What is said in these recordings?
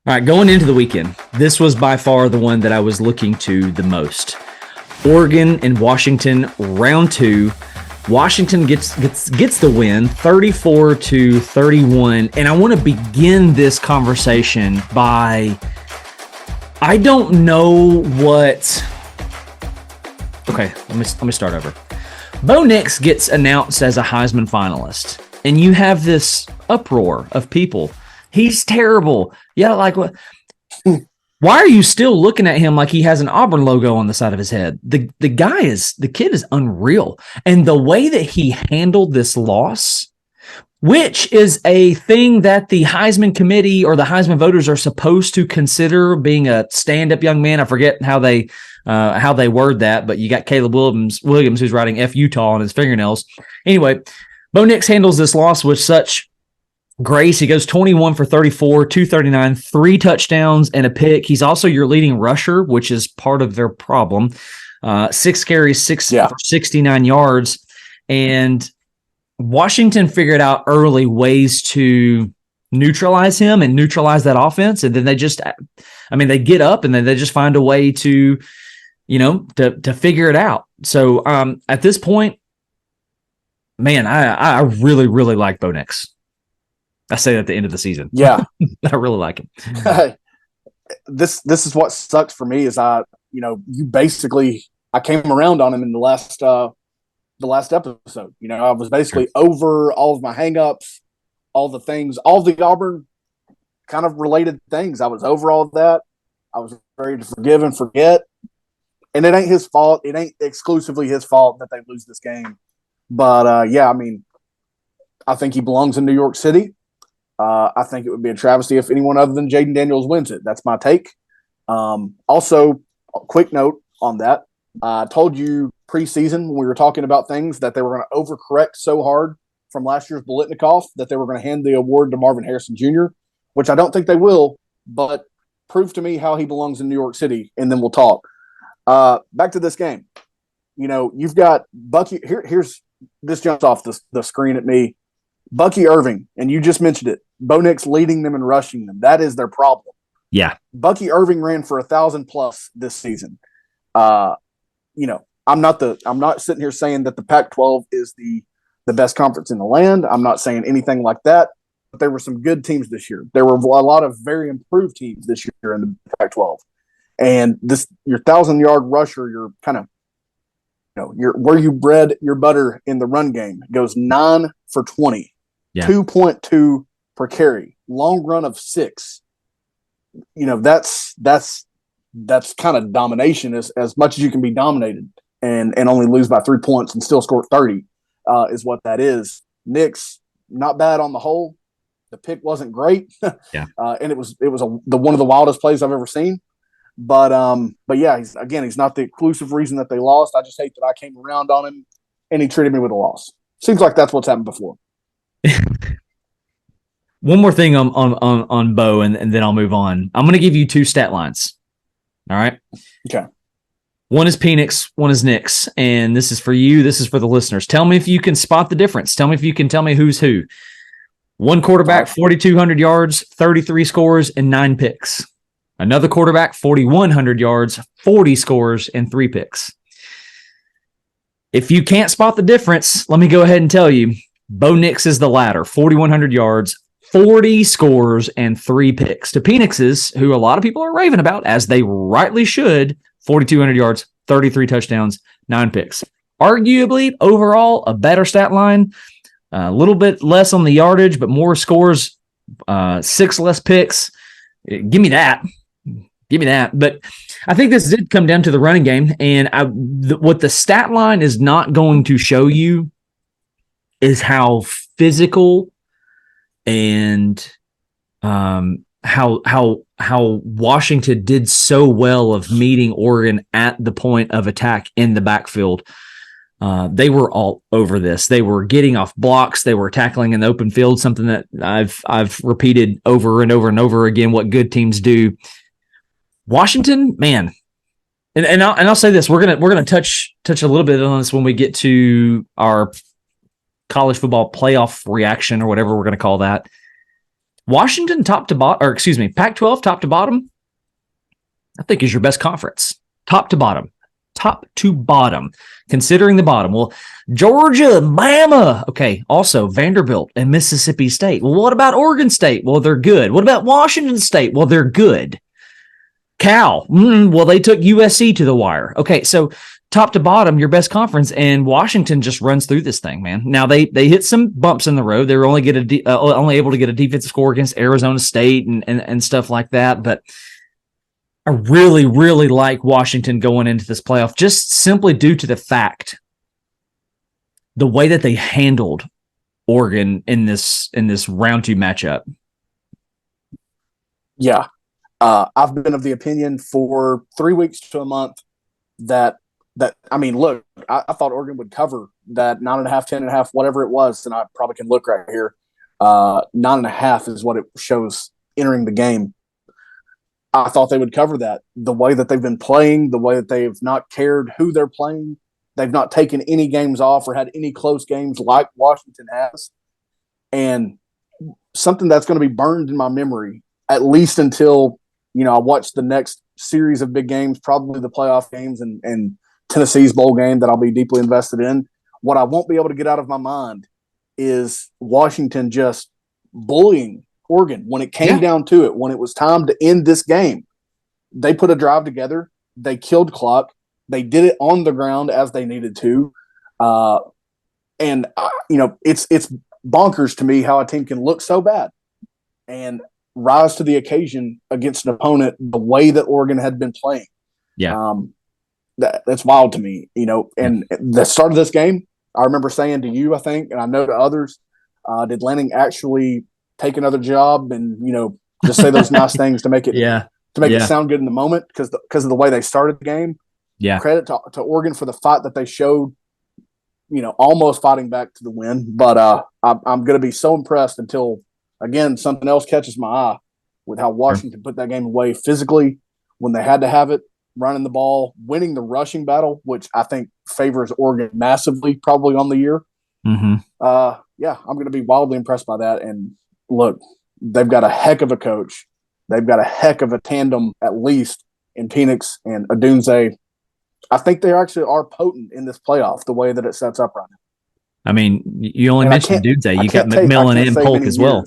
All right, going into the weekend, this was by far the one that I was looking to the most. Oregon and Washington, round two. Washington gets the win, 34-31. And I want to begin this conversation by, I don't know what. Okay, let me start over. Bo Nix gets announced as a Heisman finalist, and you have this uproar of people. He's terrible. Yeah, like what? Why are you still looking at him like he has an Auburn logo on the side of his head? The kid is unreal. And the way that he handled this loss, which is a thing that the Heisman committee or the Heisman voters are supposed to consider being a stand-up young man. I forget how they word that, but you got Caleb Williams who's writing F Utah on his fingernails. Anyway, Bo Nix handles this loss with such grace. He goes 21 for 34, 239, 3 touchdowns and a pick. He's also your leading rusher, which is part of their problem. 6 carries, 69 yards. And Washington figured out early ways to neutralize him and neutralize that offense. And then they get up and then they just find a way to figure it out. So at this point, man, I really, really like Bo Nix. I say that at the end of the season. Yeah. I really like him. This is what sucks for me is I came around on him in the last episode. I was basically over all of my hangups, all the things, all the Auburn kind of related things. I was over all of that. I was ready to forgive and forget. And it ain't his fault. It ain't exclusively his fault that they lose this game. But I think he belongs in New York City. I think it would be a travesty if anyone other than Jaden Daniels wins it. That's my take. Also, a quick note on that. I told you preseason when we were talking about things that they were going to overcorrect so hard from last year's Biletnikoff that they were going to hand the award to Marvin Harrison Jr., which I don't think they will, but prove to me how he belongs in New York City, and then we'll talk. Back to this game. You've got Bucky. Here's this jumps off the screen at me. Bucky Irving, and you just mentioned it. Bo Nix leading them and rushing them. That is their problem. Yeah. Bucky Irving ran for 1,000+ this season. I'm not sitting here saying that the Pac-12 is the best conference in the land. I'm not saying anything like that. But there were some good teams this year. There were a lot of very improved teams this year in the Pac-12. And your 1,000-yard rusher, you're kind of, where you bred your butter in the run game, goes 9 for 20, 2.2 per carry, long run of 6. That's kind of domination as much as you can be dominated and only lose by 3 points and still score 30 is what that is. Nix, not bad on the whole. The pick wasn't great. And it was one of the wildest plays I've ever seen. But yeah, he's not the exclusive reason that they lost. I just hate that I came around on him and he treated me with a loss. Seems like that's what's happened before. One more thing on Bo, and then I'll move on. I'm going to give you 2 stat lines. All right. Okay. One is Penix, one is Nix, and this is for you. This is for the listeners. Tell me if you can spot the difference. Tell me if you can tell me who's who. One quarterback, 4,200 yards, 33 scores, and 9 picks. Another quarterback, 4,100 yards, 40 scores, and 3 picks. If you can't spot the difference, let me go ahead and tell you, Bo Nix is the latter, 4,100 yards, 40 scores, and 3 picks. To Penix's, who a lot of people are raving about, as they rightly should, 4,200 yards, 33 touchdowns, 9 picks. Arguably, overall, a better stat line, a little bit less on the yardage, but more scores, 6 less picks. Give me that. But I think this did come down to the running game, and what the stat line is not going to show you is how physical and how Washington did so well of meeting Oregon at the point of attack in the backfield. They were all over this. They were getting off blocks. They were tackling in the open field, something that I've repeated over and over and over again what good teams do. Washington, man, and I'll say this: we're gonna touch a little bit on this when we get to our college football playoff reaction or whatever we're gonna call that. Washington top to bottom, or excuse me, Pac-12 top to bottom, I think is your best conference. Top to bottom, considering the bottom. Well, Georgia, Bama. Okay. Also Vanderbilt and Mississippi State. Well, what about Oregon State? Well, they're good. What about Washington State? Well, they're good. Cal. Well, they took USC to the wire. Okay. So top to bottom, your best conference, and Washington just runs through this thing, man. Now they hit some bumps in the road. They were only able to get a defensive score against Arizona State and stuff like that. But I really, really like Washington going into this playoff, just simply due to the fact the way that they handled Oregon in this round 2 matchup. Yeah, I've been of the opinion for 3 weeks to a month that I mean, look, I thought Oregon would cover that 9.5, 10.5, whatever it was, and I probably can look right here. 9.5 is what it shows entering the game. I thought they would cover that. The way that they've been playing, the way that they've not cared who they're playing, they've not taken any games off or had any close games like Washington has. And something that's going to be burned in my memory, at least until, I watch the next series of big games, probably the playoff games and Tennessee's bowl game that I'll be deeply invested in. What I won't be able to get out of my mind is Washington just bullying Oregon. When it came down to it, when it was time to end this game, they put a drive together. They killed clock. They did it on the ground as they needed to. It's bonkers to me how a team can look so bad and rise to the occasion against an opponent the way that Oregon had been playing. Yeah. That's wild to me, and the start of this game, I remember saying to you, I think, and I know to others, did Lanning actually take another job and, just say those nice things to make it it sound good in the moment because of the way they started the game. Yeah. Credit to Oregon for the fight that they showed, almost fighting back to the win. But I'm going to be so impressed until, again, something else catches my eye with how Washington put that game away physically when they had to have it, running the ball, winning the rushing battle, which I think favors Oregon massively probably on the year. Mm-hmm. I'm going to be wildly impressed by that. And look, they've got a heck of a coach. They've got a heck of a tandem, at least, in Penix and Odunze. I think they actually are potent in this playoff, the way that it sets up right now. I mean, you only mentioned Odunze. You got McMillan and Polk as well.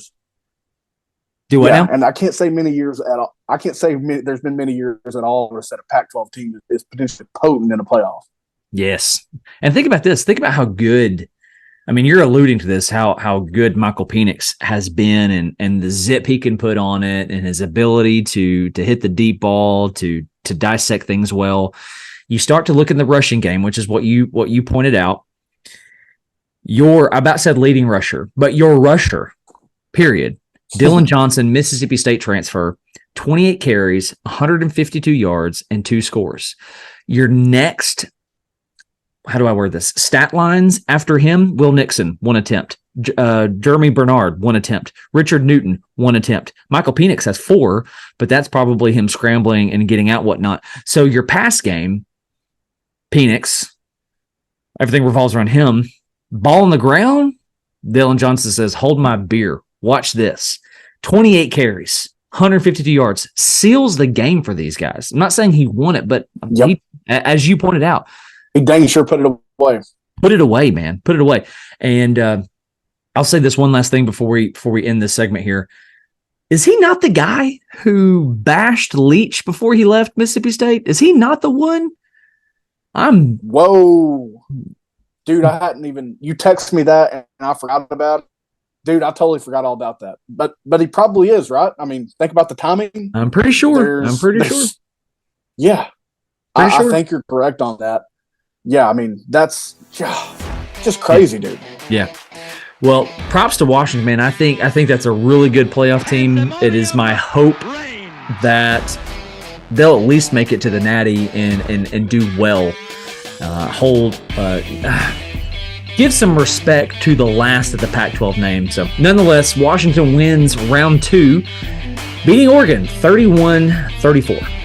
Do what now? And I can't say many years at all. I can't say there's been many years at all where a Pac-12 team is potentially potent in a playoff. Yes. And think about this. Think about how good – I mean, you're alluding to this, how good Michael Penix has been and the zip he can put on it and his ability to hit the deep ball, to dissect things well. You start to look in the rushing game, which is what you pointed out. I about said leading rusher, but your rusher, period. Dylan Johnson, Mississippi State transfer, 28 carries, 152 yards, and 2 scores. Your next, how do I word this? Stat lines after him: Will Nixon, 1 attempt. Jeremy Bernard, 1 attempt. Richard Newton, 1 attempt. Michael Penix has 4, but that's probably him scrambling and getting out whatnot. So your pass game, Penix, everything revolves around him. Ball on the ground, Dylan Johnson says, hold my beer. Watch this. 28 carries, 152 yards, seals the game for these guys. I'm not saying he won it, but he, as you pointed out, he dang sure put it away. Put it away, man. Put it away. And I'll say this one last thing before we end this segment here. Is he not the guy who bashed Leach before he left Mississippi State? Is he not the one? Whoa. Dude, I hadn't even – you texted me that and I forgot about it. Dude, I totally forgot all about that. But he probably is, right? I mean, think about the timing. I'm pretty sure. Yeah. I think you're correct on that. Yeah, I mean, that's just crazy, dude. Yeah. Well, props to Washington, man. I think that's a really good playoff team. It is my hope that they'll at least make it to the Natty and do well. Give some respect to the last of the Pac-12 names. So, nonetheless, Washington wins round 2, beating Oregon 31-34.